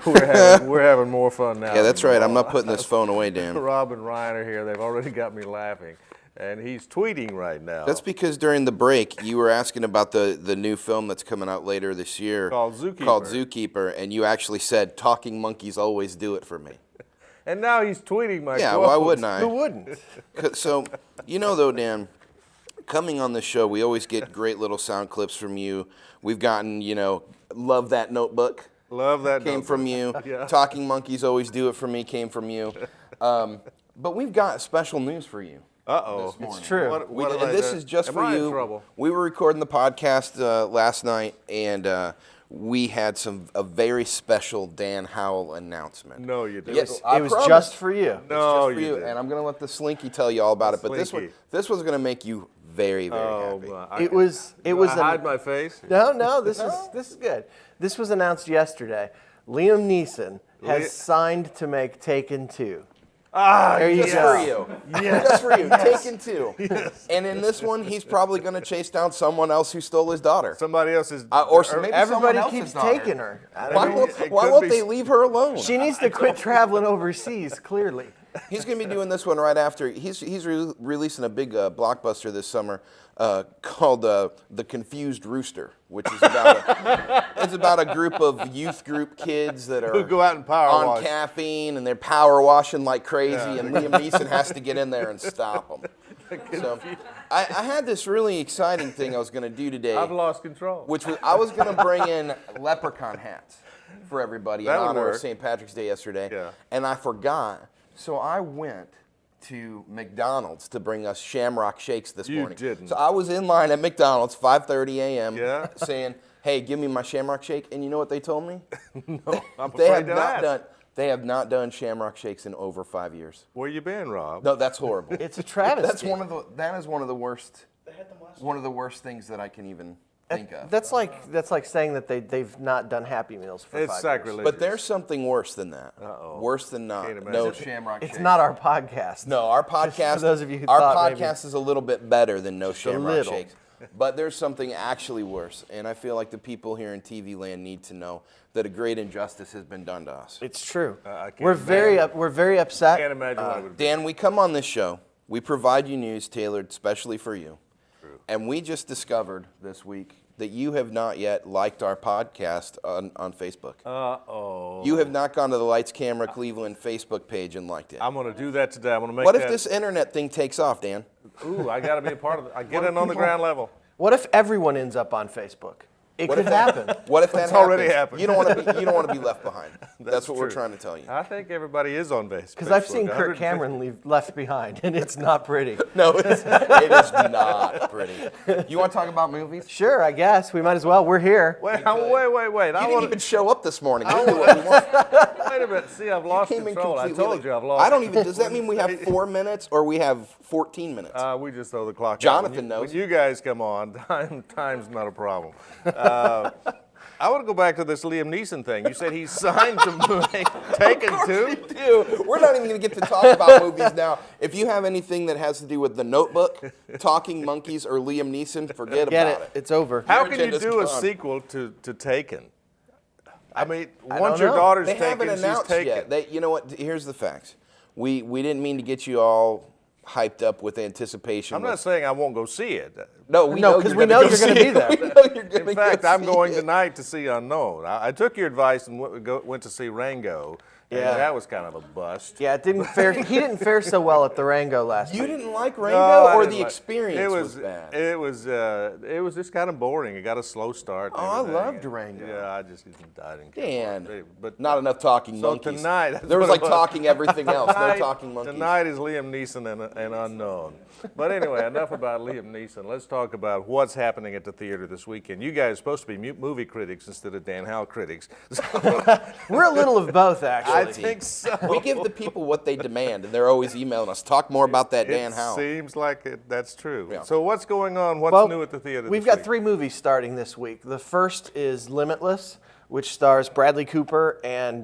we're having more fun now. Yeah, that's right. I'm not putting this phone away, Dan. Rob and Ryan are here. They've already got me laughing. And he's tweeting right now. That's because during the break, you were asking about the new film that's coming out later this year. Called Zookeeper. And you actually said, talking monkeys always do it for me. And now he's tweeting my Yeah, quotes. why wouldn't I? Who wouldn't? So, though, Dan, coming on the show, we always get great little sound clips from you. We've gotten, Love That Notebook. Love that Came notebook. from you. Yeah. Talking monkeys always do it for me came from you. But we've got special news for you. Uh-oh. It's true. And this is just for you. In trouble? We were recording the podcast last night, and we had a very special Dan Howell announcement. No, you didn't. Yes, It was just for you. No, just for you. didn't. And I'm going to let the Slinky tell you all about it. But Slinky. this was going to make you very, very happy. It was. Hide my face. No. This is good. This was announced yesterday. Liam Neeson has signed to make Taken 2. There you Just go. for you. Just for you. Taken 2. Yes. And in this one, he's probably going to chase down someone else who stole his daughter. Somebody else's. Or maybe Everybody someone keeps else's daughter. taking her. Why won't they leave her alone? She needs to quit traveling overseas, clearly. He's going to be doing this one right after. He's releasing a big blockbuster this summer called The Confused Rooster, which is about a group of youth group kids that are Who go out and power on wash. caffeine, and they're power washing like crazy, and Liam Neeson has to get in there and stop them. So I had this really exciting thing I was going to do today. I've lost control. Which was, I was going to bring in leprechaun hats for everybody That in would honor work. of St. Patrick's Day yesterday. Yeah. And I forgot. So I went to McDonald's to bring us Shamrock Shakes this morning. didn't. So I was in line at McDonald's, 5:30 a.m., Yeah. saying, hey, give me my Shamrock Shake. And you know what they told me? No, I'm They afraid have to not ask. done. They have not done Shamrock Shakes in over 5 years. Where you been, Rob? No, that's horrible. It's a travesty. That is one of the worst. One of the worst things that I can even think of. That's like saying that they've not done Happy Meals for 5 It's years. sacrilegious. But there's something worse than that. Uh-oh. Worse than not. Can't imagine. No Is it- Shamrock It's Shakes. not our podcast. No, our podcast. for those of you who our thought maybe- podcast is a little bit better than No Shamrock little. Shakes. But there's something actually worse, and I feel like the people here in TV land need to know that a great injustice has been done to us. It's true. I can't We're very upset. Can't imagine what it would be. Dan, we come on this show, we provide you news tailored specially for you, and we just discovered this week that you have not yet liked our podcast on Facebook. Uh-oh. You have not gone to the Lights Camera Cleveland Facebook page and liked it. I'm going to do that today. I'm going to make What that. if this internet thing takes off, Dan? Ooh, I got to be a part of it. I get in on the ground level. What if everyone ends up on Facebook? It could happen. What if that It's already happens? happened. You don't want to be left behind. That's what we're true. trying to tell you. I think everybody is on base. Because I've seen Kirk Cameron left behind, and it's not pretty. No, it is not pretty. You want to talk about movies? Sure, I guess. We might as well. We're here. Wait. You I didn't want even show up this morning. You do what you want. Wait a minute. See, I've lost Came in control. I completely told late. you I've lost. I don't even. Does that mean we have 4 minutes or we have 14 minutes? We just throw the clock out. Jonathan knows. When you guys come on, time's not a problem. I want to go back to this Liam Neeson thing. You said he's signed to make Taken 2? Dude, we're not even going to get to talk about movies now. If you have anything that has to do with The Notebook, Talking Monkeys, or Liam Neeson, forget Get about it. It's over. How Your can you agenda's do a gone. sequel to Taken? I mean, I once don't your know. daughter's They taken, haven't she's announced taken. yet. You know what? Here's the facts. We didn't mean to get you all hyped up with anticipation. I'm not saying I won't go see it. No, we No, know 'cause you're we gonna know go you're gonna see be it. there. We know you're gonna In fact, go I'm see going it. tonight to see Unknown. I took your advice and went to see Rango. And Yeah. that was kind of a bust. Yeah, it didn't fare. He didn't fare so well at the Rango last You week. didn't like No, Rango, I or didn't the like- experience was bad? It was just kind of boring. It got a slow start. and Oh, I everything. loved Rango. Yeah, I didn't care. Dan, for it. But not enough talking So monkeys. tonight, that's there was what like it was. talking everything else. No Tonight- talking monkeys. Tonight is Liam Neeson and Unknown. But anyway, enough about Liam Neeson. Let's talk about what's happening at the theater this weekend. You guys are supposed to be movie critics instead of Dan Howell critics. We're a little of both, actually. I think so. We give the people what they demand, and they're always emailing us. Talk more about that Dan It Howell. seems like that's true. Yeah. So what's going on? What's Well, new at the theater We've this got week? 3 movies starting this week. The first is Limitless, which stars Bradley Cooper and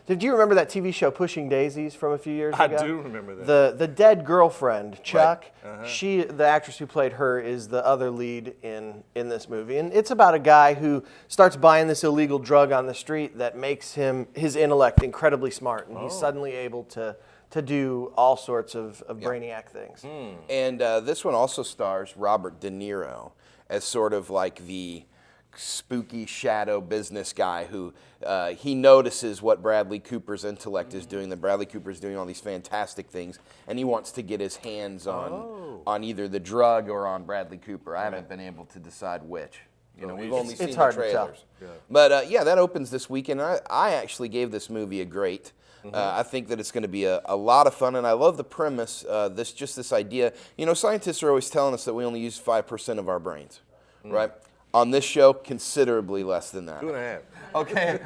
did you remember that TV show Pushing Daisies from a few years ago? I do remember that. The dead girlfriend, Chuck, Uh-huh. the actress who played her is the other lead in this movie. And it's about a guy who starts buying this illegal drug on the street that makes his intellect incredibly smart, and he's suddenly able to do all sorts of brainiac things. And this one also stars Robert De Niro as sort of like the spooky shadow business guy who he notices what Bradley Cooper's intellect is doing, that Bradley Cooper's doing all these fantastic things, and he wants to get his hands on either the drug or on Bradley Cooper. I haven't been able to decide which. You know, we've only seen it's the hard to tell. trailers. But yeah, that opens this weekend. I actually gave this movie a great. I think that it's going to be a lot of fun, and I love the premise. This idea. You know, scientists are always telling us that we only use 5% of our brains, right? On this show, considerably less than that. 2.5. Okay,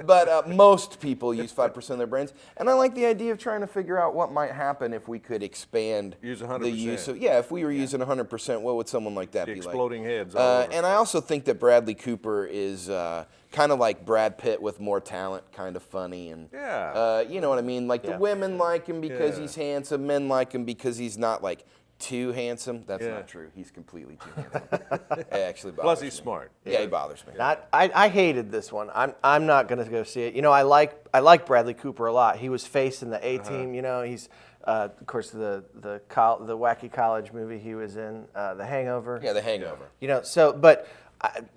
but most people use 5% of their brains, and I like the idea of trying to figure out what might happen if we could expand Use the 100%. use of. Yeah, if we were using 100%, what would someone like that The be like? exploding heads all over. And I also think that Bradley Cooper is kind of like Brad Pitt with more talent, kind of funny, and Yeah. you know what I mean. Like the women like him because Yeah. he's handsome, men like him because he's not like too handsome. That's Yeah. not true. He's completely too handsome. It actually bothers Plus, he's me. smart. Yeah, he bothers me. I hated this one. I'm not going to go see it. You know, I like Bradley Cooper a lot. He was Face in the A-Team. You know, he's of course the wacky college movie he was in, The Hangover. Yeah, The Hangover. You know, so but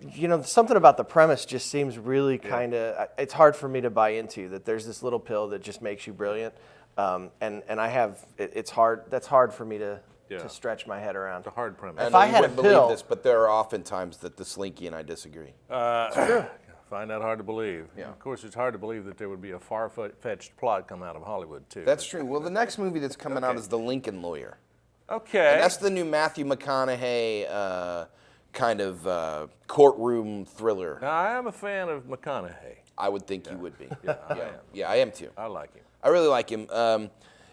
you know, something about the premise just seems really kind of. It's hard for me to buy into that. There's this little pill that just makes you brilliant, and I have it's hard. That's hard for me to stretch my head around. It's a hard premise. If I you had a wouldn't pill- believe this, but there are often times that the Slinky and I disagree. Find that hard to believe. Yeah. Of course, it's hard to believe that there would be a far-fetched plot come out of Hollywood, too. That's true. Well, the next movie that's coming out is The Lincoln Lawyer. Okay. And that's the new Matthew McConaughey kind of courtroom thriller. Now, I am a fan of McConaughey. I would think you would be. I am. I am too. I like him. I really like him.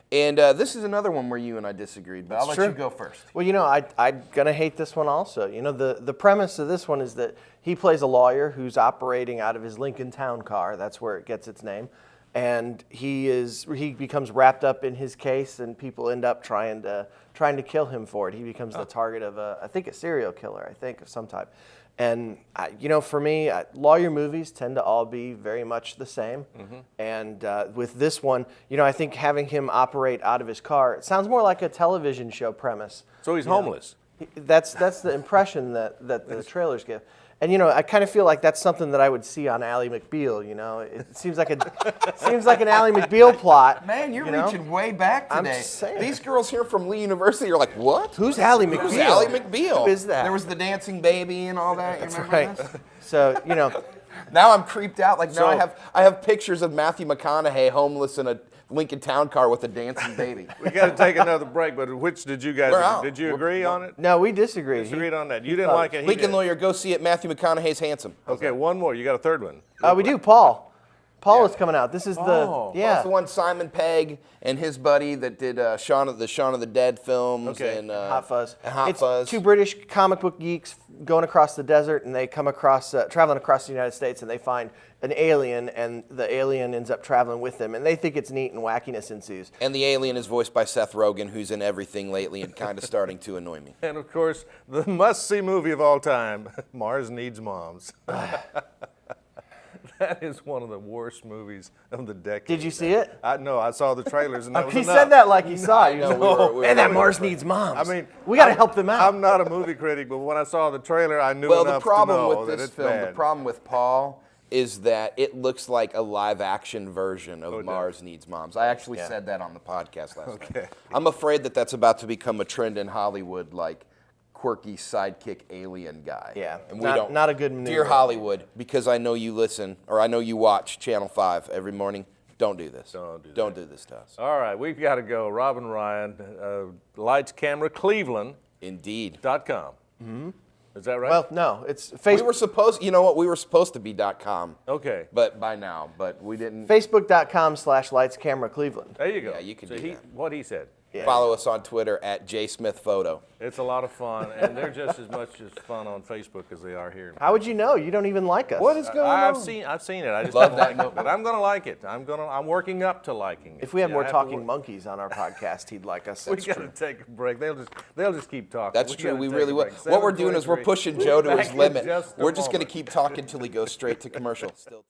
And this is another one where you and I disagreed, but I'll let you go first. Well, you know, I'm gonna hate this one also. You know, the premise of this one is that he plays a lawyer who's operating out of his Lincoln Town car. That's where it gets its name, and he becomes wrapped up in his case, and people end up trying to kill him for it. He becomes the target of I think a serial killer, of some type. And you know, for me, lawyer movies tend to all be very much the same. And with this one, you know, I think having him operate out of his car, it sounds more like a television show premise. So he's homeless. That's the impression that the trailers give. And you know, I kind of feel like that's something that I would see on Ally McBeal. You know, it seems like an Ally McBeal plot. Man, you're you know? reaching way back today. I'm just saying. These girls here from Lee University are like, what? Who's Ally McBeal? Who's Ally McBeal? Who is that? There was the dancing baby and all that. You remember Right. this? So you know, Now I'm creeped out. Like now So- I have pictures of Matthew McConaughey homeless in a Lincoln Town car with a dancing baby. We got to take another break, but which did you guys, We're out. did you agree on it? no, we disagree. Disagreed on that. You didn't like it. He Lincoln did. Lawyer, go see it. Matthew McConaughey's handsome. Okay, one more. You got a third one. We do. Paul is coming out. This is That's yeah. the one Simon Pegg and his buddy that did Shaun of the Dead films Okay. and Hot Fuzz. and Hot It's Fuzz. two British comic book geeks going across the desert, and they come across, traveling across the United States, and they find an alien, and the alien ends up traveling with them, and they think it's neat, and wackiness ensues. And the alien is voiced by Seth Rogen, who's in everything lately and kind of starting to annoy me. And of course, the must-see movie of all time, Mars Needs Moms. That is one of the worst movies of the decade. Did you see it? No, I saw the trailers, and that was He enough. said that like he saw it. He know, goes, we were- Man, that Mars needs moms. I mean, we got to help them out. I'm not a movie critic, but when I saw the trailer, I knew Well, enough the problem to know with that this it's film, bad. the problem with Paul, is that it looks like a live-action version of it Mars Needs Moms. I actually said that on the podcast last Okay. night. I'm afraid that that's about to become a trend in Hollywood, like quirky sidekick alien guy. Yeah, and we not- don't. not a good maneuver. Dear Hollywood, because I know you listen or I know you watch Channel 5 every morning. Don't do this. Don't do Don't do this to us. All right, we've got to go. Robin Ryan, Lights, Camera, Cleveland.com. Indeed. Is that right? Well, no, it's We Facebook. were supposed. You know what? We were supposed to be .com. Okay. But by now, but we didn't. Facebook.com/lightscameracleveland. There you go. Yeah, you can so do that. What he said. Follow us on Twitter at jsmithphoto. It's a lot of fun, and they're just as much as fun on Facebook as they are here. How would you know? You don't even like us. What is going I've on? seen it. I just Love don't that. like it, but I'm gonna like it. I'm working up to liking it. If we had Yeah, more I have to talking work- monkeys on our podcast, he'd like us. We That's got true. to take a break. They'll just keep talking. That's We true. gotta We take really a will. break. What we're doing is we're 7:23. pushing Joe to Back his in limit. just a We're just going to moment. keep talking till he goes straight to commercial. Still.